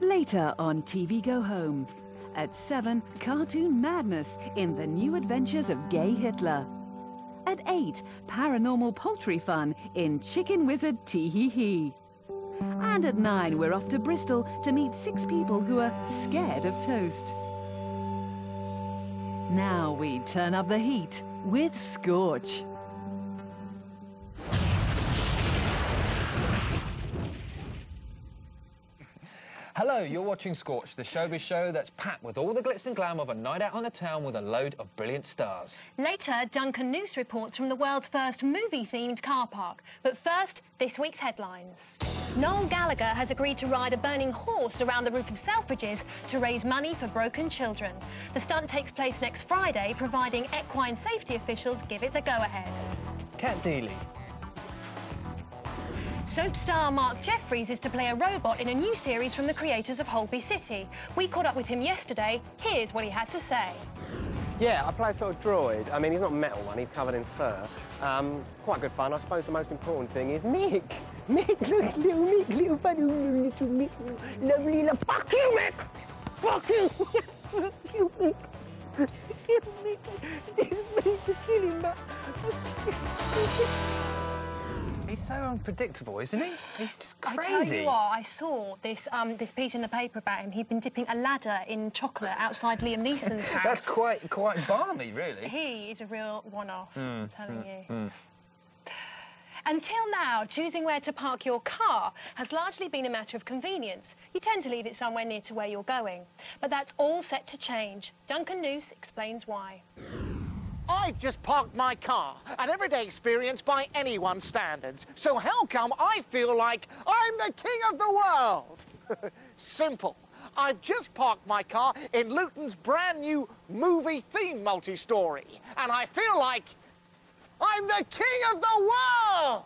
Later on TV Go Home. At 7, cartoon madness in The New Adventures of Gay Hitler. At 8, paranormal poultry fun in Chicken Wizard Tee-hee-hee. And at 9, we're off to Bristol to meet 6 people who are scared of toast. Now we turn up the heat with Scorch. Hello, you're watching Scorch, the showbiz show that's packed with all the glitz and glam of a night out on the town with a load of brilliant stars. Later, Duncan Noose reports from the world's first movie-themed car park. But first, this week's headlines. Noel Gallagher has agreed to ride a burning horse around the roof of Selfridges to raise money for broken children. The stunt takes place next Friday, providing equine safety officials give it the go-ahead. Cat Dealey. Soap star Mark Jeffries is to play a robot in a new series from the creators of Holby City. We caught up with him yesterday. Here's what he had to say. Yeah, I play a sort of droid. I mean, he's not a metal one, he's covered in fur. Quite good fun. I suppose the most important thing is Mick. Mick, look, little Mick, little funny, little Mick, lovely, fuck you, Mick! Fuck you! Fuck you, Mick! Kill Mick! Didn't mean to kill him, but... He's so unpredictable, isn't he? He's just crazy. I tell you what, I saw this piece in the paper about him. He'd been dipping a ladder in chocolate outside Liam Neeson's house. That's quite balmy, really. He is a real one-off, I'm telling you. Until now, choosing where to park your car has largely been a matter of convenience. You tend to leave it somewhere near to where you're going. But that's all set to change. Duncan Noose explains why. I've just parked my car, an everyday experience by anyone's standards. So how come I feel like I'm the king of the world? Simple. I've just parked my car in Luton's brand new movie-themed multi-story, and I feel like I'm the king of the world!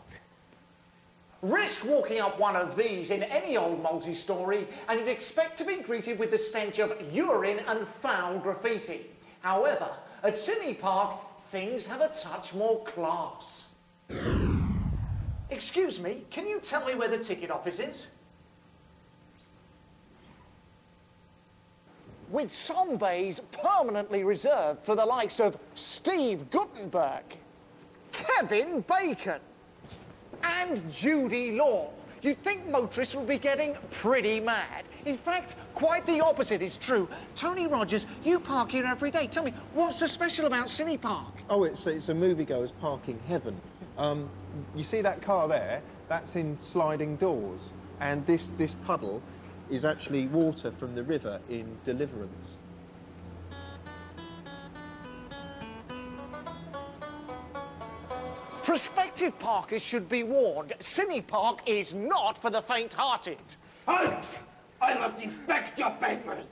Risk walking up one of these in any old multi-story, and you'd expect to be greeted with the stench of urine and foul graffiti. However, at Sydney Park, things have a touch more class. Excuse me, can you tell me where the ticket office is? With some bays permanently reserved for the likes of Steve Guttenberg, Kevin Bacon, and Judy Law. You'd think motorists would be getting pretty mad. In fact, quite the opposite is true. Tony Rogers, you park here every day. Tell me, what's so special about Sydney Park? Oh, it's a moviegoer's parking heaven. You see that car there? That's in sliding doors. And this puddle is actually water from the river in Deliverance. Prospective parkers should be warned. Sydney Park is not for the faint-hearted. Halt! I must inspect your papers.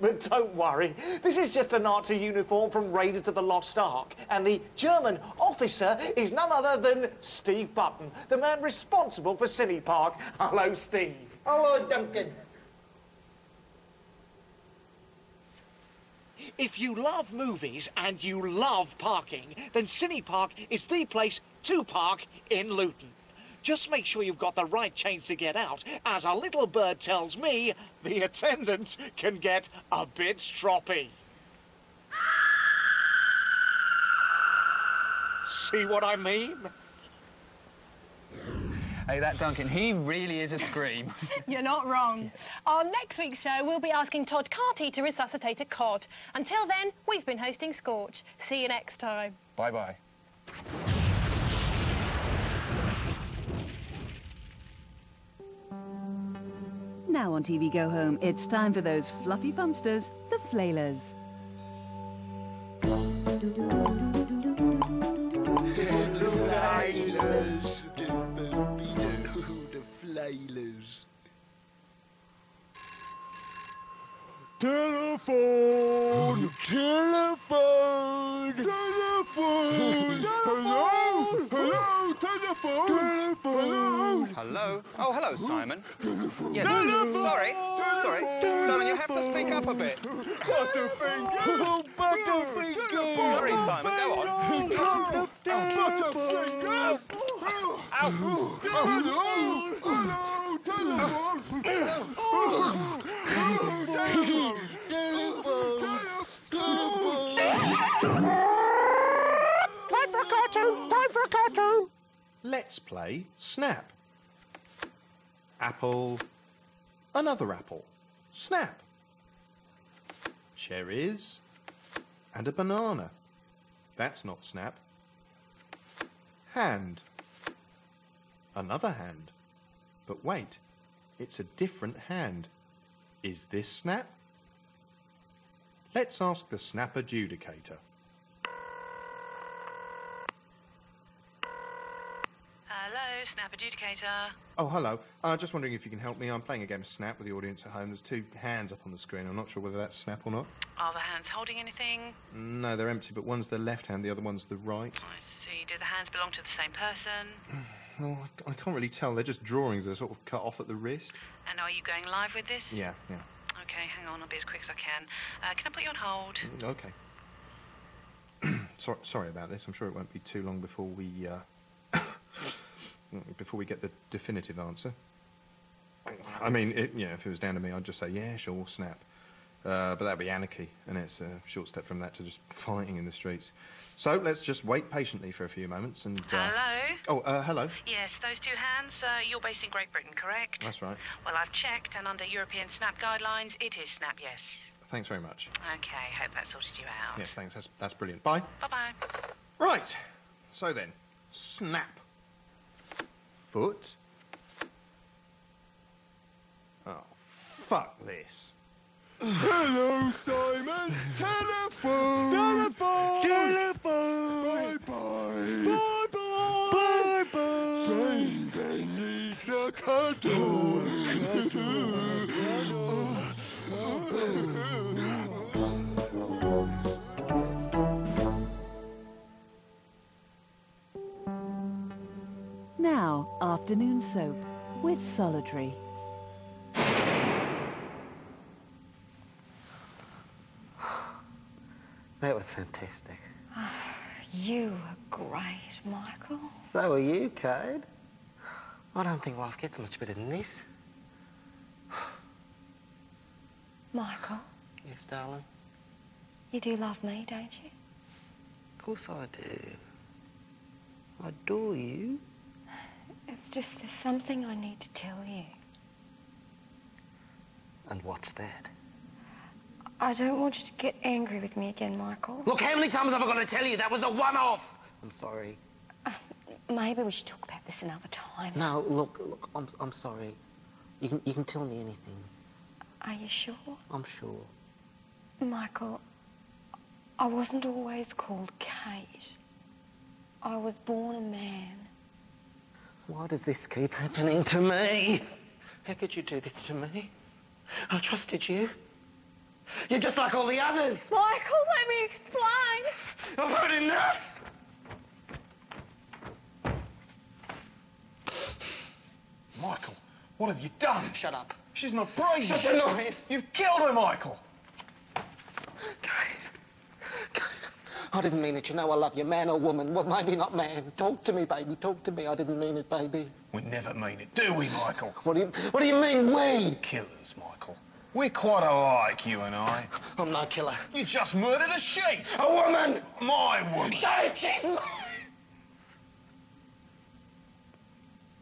But don't worry, this is just a Nazi uniform from Raiders of the Lost Ark, and the German officer is none other than Steve Button, the man responsible for Sydney Park. Hello, Steve. Hello, Duncan. If you love movies and you love parking, then Sydney Park is the place to park in Luton. Just make sure you've got the right change to get out. As a little bird tells me, the attendants can get a bit stroppy. See what I mean? Hey, that Duncan, he really is a scream. You're not wrong. On next week's show, we'll be asking Todd Carty to resuscitate a cod. Until then, we've been hosting Scorch. See you next time. Bye-bye. Now on TV Go Home, it's time for those fluffy funsters, the flailers. Telephone! Telephone! Telephone! Hello? Hello? Telephone! Hello? Hello? Oh, hello, Simon. Yes, Telephone! sorry. Simon, you have to speak up a bit. Butterfinger! Oh, Butterfinger! Hurry, Simon, go on. Butterfinger! Ow! Hello? Hello? Time for a cartoon! Time for a cartoon! Let's play Snap. Apple. Another apple. Snap. Cherries. And a banana. That's not Snap. Hand. Another hand. But wait, it's a different hand. Is this Snap? Let's ask the Snap adjudicator. Hello, Snap adjudicator. Oh, hello. Just wondering if you can help me. I'm playing a game of Snap with the audience at home. There's two hands up on the screen. I'm not sure whether that's Snap or not. Are the hands holding anything? No, they're empty, but one's the left hand, the other one's the right. I see. Do the hands belong to the same person? Well, I can't really tell. They're just drawings. They're sort of cut off at the wrist. And are you going live with this? Yeah. Okay, hang on. I'll be as quick as I can. Can I put you on hold? Okay. Sorry about this. I'm sure it won't be too long before we get the definitive answer. I mean, if it was down to me, I'd just say, yeah, sure, Snap. But that'd be anarchy, and it's a short step from that to just fighting in the streets. So let's just wait patiently for a few moments and... Hello? Oh, hello. Yes, those two hands. You're based in Great Britain, correct? That's right. Well, I've checked, and under European Snap guidelines, it is Snap, yes. Thanks very much. Okay, hope that sorted you out. Yes, thanks. That's brilliant. Bye. Bye-bye. Right. So then, Snap. Foot. Oh, fuck this. Hello, Simon. Telephone. Telephone. Telephone. Bye-bye. Bye-bye. Bye-bye. Simon needs a cartoon. Now, afternoon soap with Solitary. That was fantastic. You were great, Michael. So are you, Cade. I don't think life gets much better than this. Michael, Yes, darling? you do love me, don't you? Of course I do. I adore you. It's just there's something I need to tell you. And what's that? I don't want you to get angry with me again, Michael. Look, how many times have I got to tell you that was a one-off? I'm sorry. Maybe we should talk about this another time. No, look, I'm sorry. You can tell me anything. Are you sure? I'm sure. Michael, I wasn't always called Kate. I was born a man. Why does this keep happening to me? How could you do this to me? I trusted you. You're just like all the others. Michael, let me explain. I've heard enough. Michael, what have you done? Shut up. She's not breathing. Such a noise. You've killed her, Michael. Kate, I didn't mean it. You know I love you, man or woman. Well, maybe not man. Talk to me, baby. Talk to me. I didn't mean it, baby. We never mean it, do we, Michael? What do you mean, we? Killers, Michael. We're quite alike, you and I. I'm no killer. You just murdered a sheep. A woman! My woman. Shut it, she's mine!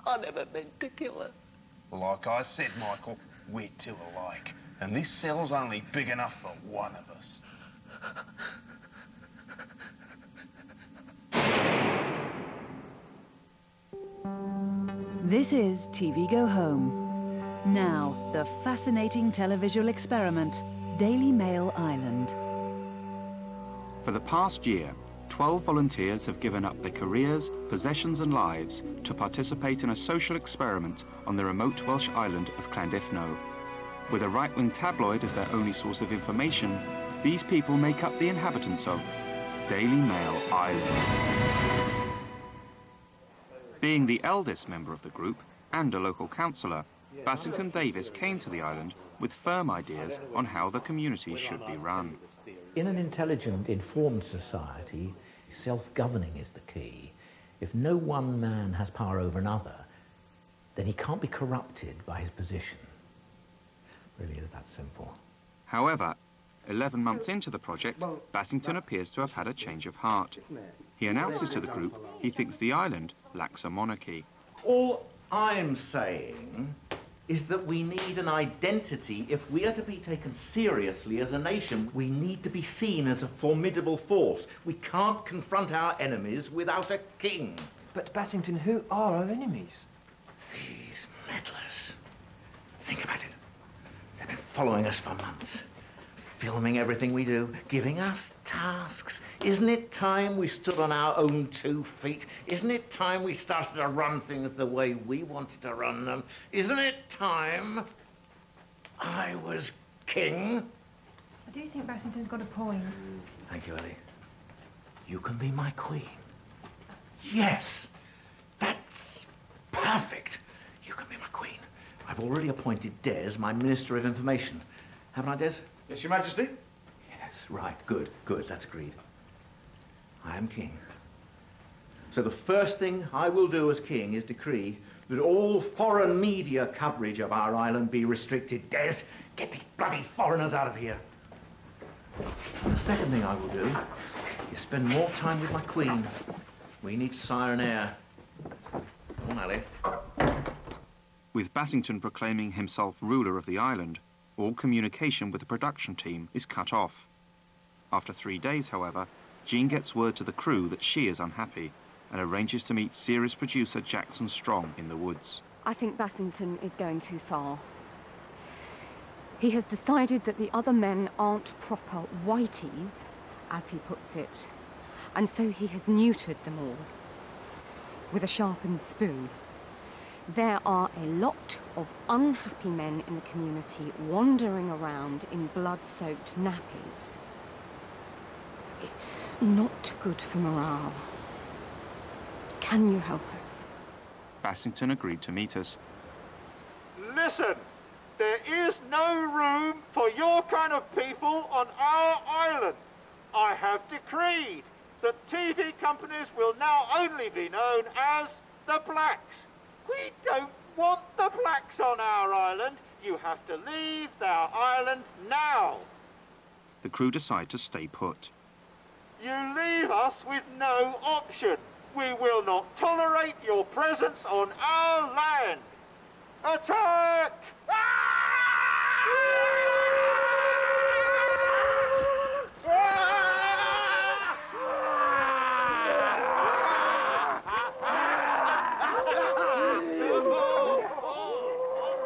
I never meant to kill her. Like I said, Michael, we're two alike. And this cell's only big enough for one of us. This is TV Go Home. Now, the fascinating televisual experiment, Daily Mail Island. For the past year, 12 volunteers have given up their careers, possessions and lives to participate in a social experiment on the remote Welsh island of Llandudno. With a right-wing tabloid as their only source of information, these people make up the inhabitants of Daily Mail Island. Being the eldest member of the group and a local councillor, Bassington Davis came to the island with firm ideas on how the community should be run. In an intelligent, informed society, self-governing is the key. If no one man has power over another, then he can't be corrupted by his position. It really is that simple. However, 11 months into the project, Bassington appears to have had a change of heart. He announces to the group he thinks the island lacks a monarchy. All I'm saying is that we need an identity. If we are to be taken seriously as a nation, we need to be seen as a formidable force. We can't confront our enemies without a king. But Bassington, who are our enemies? These meddlers. Think about it. They've been following us for months, filming everything we do, giving us tasks. Isn't it time we stood on our own 2 feet? Isn't it time we started to run things the way we wanted to run them? Isn't it time I was king? I do think Bassington's got a point. Thank you, Ellie. You can be my queen. Yes, that's perfect. You can be my queen. I've already appointed Des my Minister of Information. Haven't I, Des? Yes, Your Majesty. Yes, right, good, that's agreed. I am king. So the first thing I will do as king is decree that all foreign media coverage of our island be restricted. Des, get these bloody foreigners out of here. And the second thing I will do is spend more time with my queen. We need siren air. Come on, Ellie. With Bassington proclaiming himself ruler of the island, all communication with the production team is cut off. After 3 days, however, Jean gets word to the crew that she is unhappy and arranges to meet series producer Jackson Strong in the woods. I think Bassington is going too far. He has decided that the other men aren't proper whiteys, as he puts it, and so he has neutered them all with a sharpened spoon. There are a lot of unhappy men in the community wandering around in blood-soaked nappies. It's not good for morale. Can you help us? Bassington agreed to meet us. Listen, there is no room for your kind of people on our island. I have decreed that TV companies will now only be known as the Blacks. We don't want the Blacks on our island. You have to leave our island now. The crew decide to stay put. You leave us with no option. We will not tolerate your presence on our land. Attack!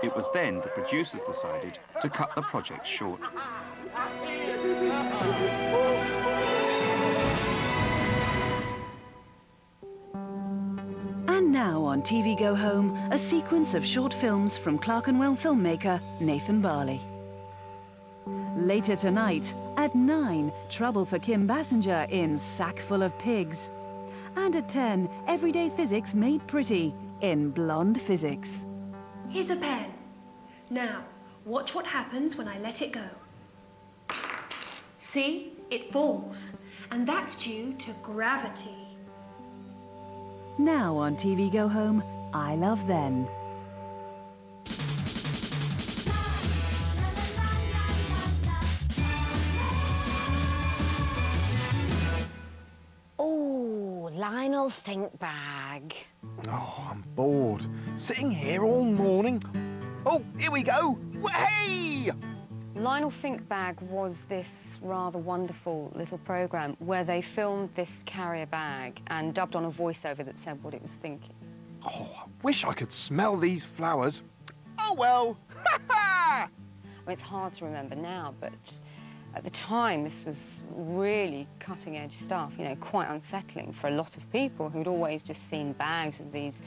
It was then the producers decided to cut the project short. And now on TV Go Home, a sequence of short films from Clerkenwell filmmaker Nathan Barley. Later tonight, at 9, Trouble for Kim Basinger in Sackful of Pigs. And at 10, Everyday Physics Made Pretty in Blonde Physics. Here's a pen. Now, watch what happens when I let it go. See? It falls. And that's due to gravity. Now on TV Go Home, I Love Then. Oh, Lionel Thinkbag. Oh, I'm bored. Sitting here all morning. Oh, here we go. Hey! Lionel Thinkbag was this rather wonderful little programme where they filmed this carrier bag and dubbed on a voiceover that said what it was thinking. Oh, I wish I could smell these flowers. Oh, well. Ha-ha! It's hard to remember now, but at the time this was really cutting-edge stuff, you know, quite unsettling for a lot of people who'd always just seen bags of these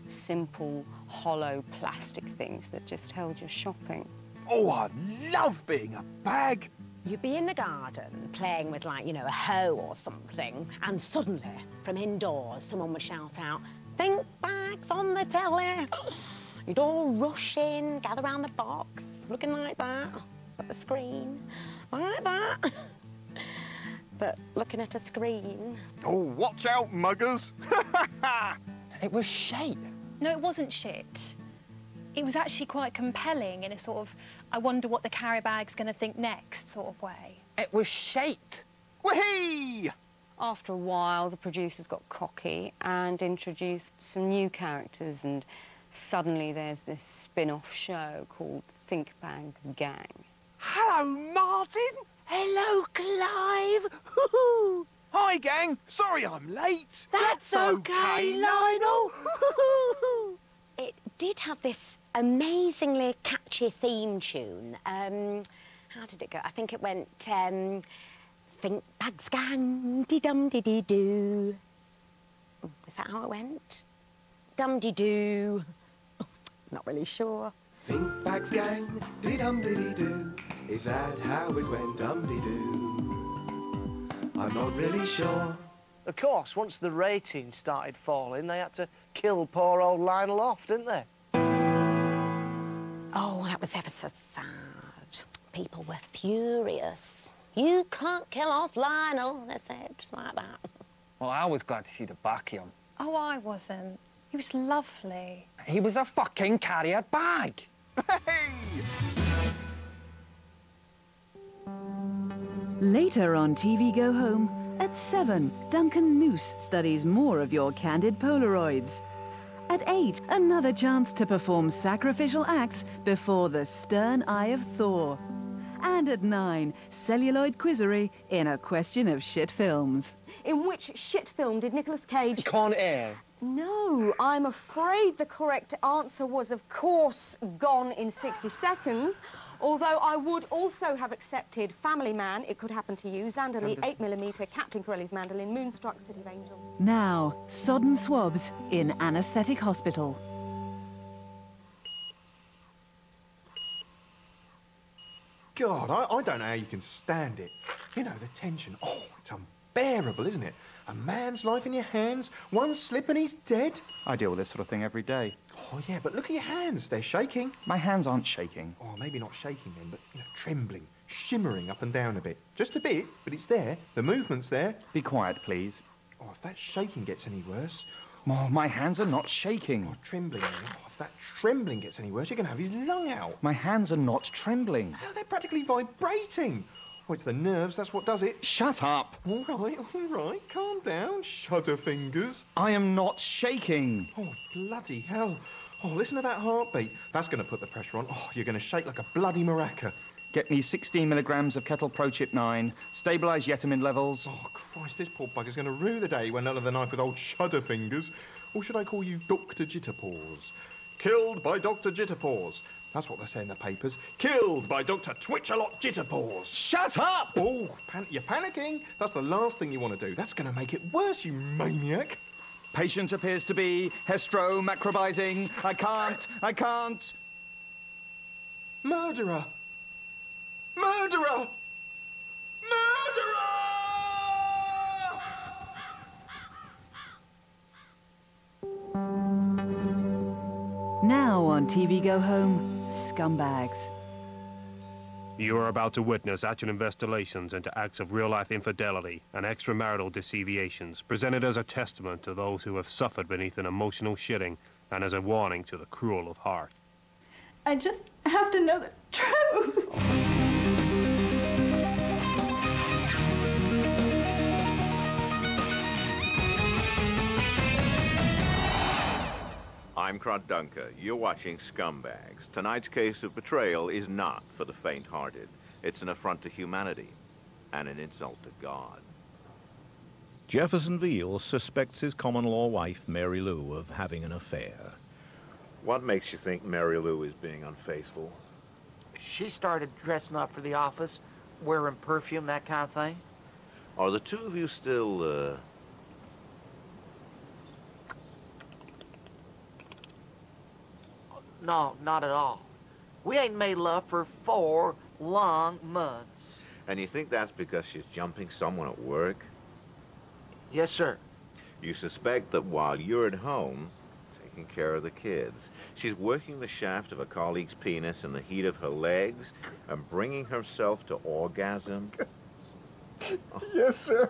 simple, hollow plastic things that just held your shopping. Oh, I love being a bag. You'd be in the garden playing with, like, you know, a hoe or something, and suddenly, from indoors, someone would shout out, "Thinkbag's on the telly!" You'd all rush in, gather around the box, looking like that, at the screen, like that. But looking at a screen. Oh, watch out, muggers. It was shite. No, it wasn't shit. it was actually quite compelling in a sort of, I wonder what the carrier bag's going to think next sort of way. It was shite. Whee! After a while, the producers got cocky and introduced some new characters, and suddenly there's this spin-off show called Think Bag's Gang. Hello, Martin. Hello, Clive. Hoo-hoo. Hi, gang. Sorry I'm late. That's okay, Lionel. It did have this amazingly catchy theme tune. How did it go? I think it went, Think Bag's Gang, dee-dum-dee-dee-doo. Is that how it went? Dum-dee-doo. Not really sure. Think Bag's Gang, dee-dum-dee-dee-doo. Is that how it went, dum-dee-doo? I'm not really sure. Of course, once the ratings started falling, they had to kill poor old Lionel off, didn't they? Oh, that was ever so sad. People were furious. You can't kill off Lionel, they said, like that. Well, I was glad to see the back of him. Oh, I wasn't. He was lovely. He was a fucking carrier bag. Later on TV Go Home, at 7, Duncan Noose studies more of your candid Polaroids. At 8, another chance to perform sacrificial acts before the stern eye of Thor. And at 9, celluloid quizzery in A Question of Shit Films. In which shit film did Nicolas Cage... Con Air. No, I'm afraid the correct answer was, of course, Gone in 60 Seconds. Although I would also have accepted Family Man, It Could Happen to You, Zanderley, 8mm, Captain Corelli's Mandolin, Moonstruck, City of Angels. Now, sodden swabs in anaesthetic hospital. God, I don't know how you can stand it. You know, the tension. Oh, it's unbearable, isn't it? A man's life in your hands, one slip and he's dead. I deal with this sort of thing every day. Oh, yeah, but look at your hands. They're shaking. My hands aren't shaking. Oh, maybe not shaking then, but, you know, trembling, shimmering up and down a bit. Just a bit, but it's there. The movement's there. Be quiet, please. Oh, if that shaking gets any worse... Oh, my hands are not shaking. Oh, trembling. Oh, if that trembling gets any worse, you're going to have his lung out. My hands are not trembling. Oh, they're practically vibrating. Oh, it's the nerves, that's what does it. Shut up. All right, calm down, Shudderfingers. I am not shaking. Oh, bloody hell. Oh, listen to that heartbeat. That's going to put the pressure on. Oh, you're going to shake like a bloody maraca. Get me 16 milligrams of Kettle Prochit 9, stabilise Yetamin levels. Oh, Christ, this poor bugger's going to rue the day he went under the knife with old Shudderfingers. Or should I call you Dr. Jitterpaws? Killed by Dr. Jitterpaws. That's what they say in the papers. Killed by Dr. Twitch-a-lot Jitterpaws. Shut up! Oh, you're panicking. That's the last thing you want to do. That's going to make it worse, you maniac. Patient appears to be macrobizing. I can't. Murderer! Murderer! Murderer! Now on TV Go Home, Scumbags. You are about to witness actual investigations into acts of real-life infidelity and extramarital deviations, presented as a testament to those who have suffered beneath an emotional shitting and as a warning to the cruel of heart. I just have to know the truth. I'm Crud Dunker. You're watching Scumbags. Tonight's case of betrayal is not for the faint-hearted. It's an affront to humanity and an insult to God. Jefferson Veal suspects his common-law wife, Mary Lou, of having an affair. What makes you think Mary Lou is being unfaithful? She started dressing up for the office, wearing perfume, that kind of thing. Are the two of you still, No, not at all. We ain't made love for 4 long months. And you think that's because she's jumping someone at work? Yes, sir. You suspect that while you're at home, taking care of the kids, she's working the shaft of a colleague's penis in the heat of her legs and bringing herself to orgasm? Yes, sir.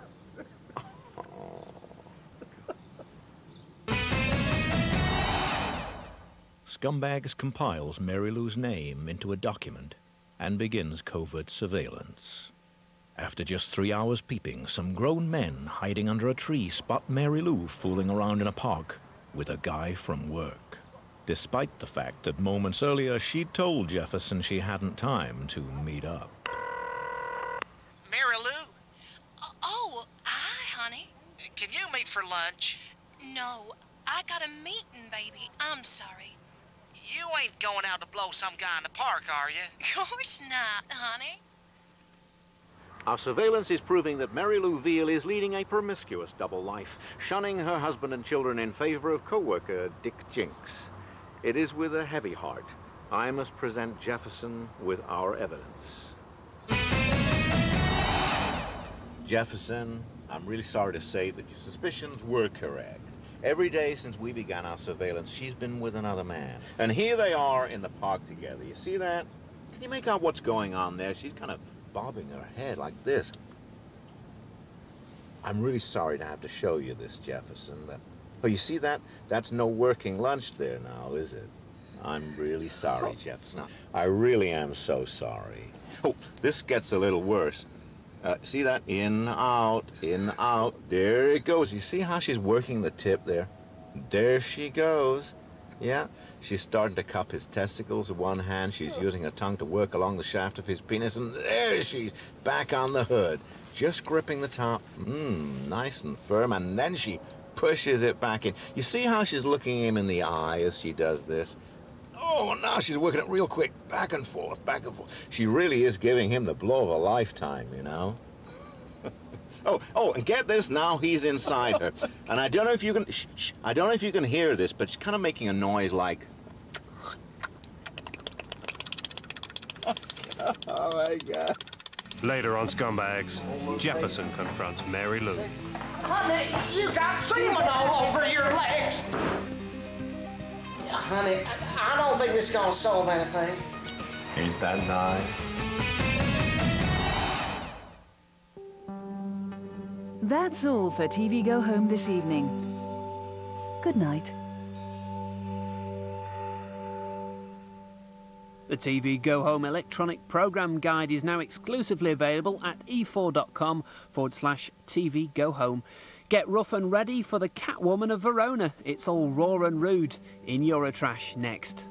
Scumbags compiles Mary Lou's name into a document and begins covert surveillance. After just 3 hours peeping, some grown men hiding under a tree spot Mary Lou fooling around in a park with a guy from work, despite the fact that moments earlier she'd told Jefferson she hadn't time to meet up. Mary Lou? Oh, hi, honey. Can you meet for lunch? No, I got a meeting, baby. I'm sorry. You ain't going out to blow some guy in the park, are you? Of course not, honey. Our surveillance is proving that Mary Lou Veal is leading a promiscuous double life, shunning her husband and children in favor of co-worker Dick Jinks. It is with a heavy heart I must present Jefferson with our evidence. Jefferson, I'm really sorry to say that your suspicions were correct. Every day since we began our surveillance, she's been with another man. And here they are in the park together. You see that? Can you make out what's going on there? She's kind of bobbing her head like this. I'm really sorry to have to show you this, Jefferson. Oh, you see that? That's no working lunch there now, is it? I'm really sorry, Jefferson. I really am so sorry. Oh, this gets a little worse. See that? In, out, in, out. There it goes. You see how she's working the tip there? There she goes. Yeah, she's starting to cup his testicles with one hand. She's using her tongue to work along the shaft of his penis. And there she's back on the hood, just gripping the top. Nice and firm. And then she pushes it back in. You see how she's looking him in the eye as she does this? Oh, now she's working it real quick, back and forth, back and forth. She really is giving him the blow of a lifetime, you know? Oh, and get this, now he's inside her. And I don't know if you can, I don't know if you can hear this, but she's kind of making a noise like... Oh, my God. Later on Scumbags, Jefferson confronts Mary Lou. Honey, you got semen all over your legs. Honey, I don't think this is gonna solve anything. Ain't that nice? That's all for TV Go Home this evening. Good night. The TV Go Home electronic programme guide is now exclusively available at e4.com/TV Go Home. Get rough and ready for the Catwoman of Verona. It's all raw and rude in Eurotrash next.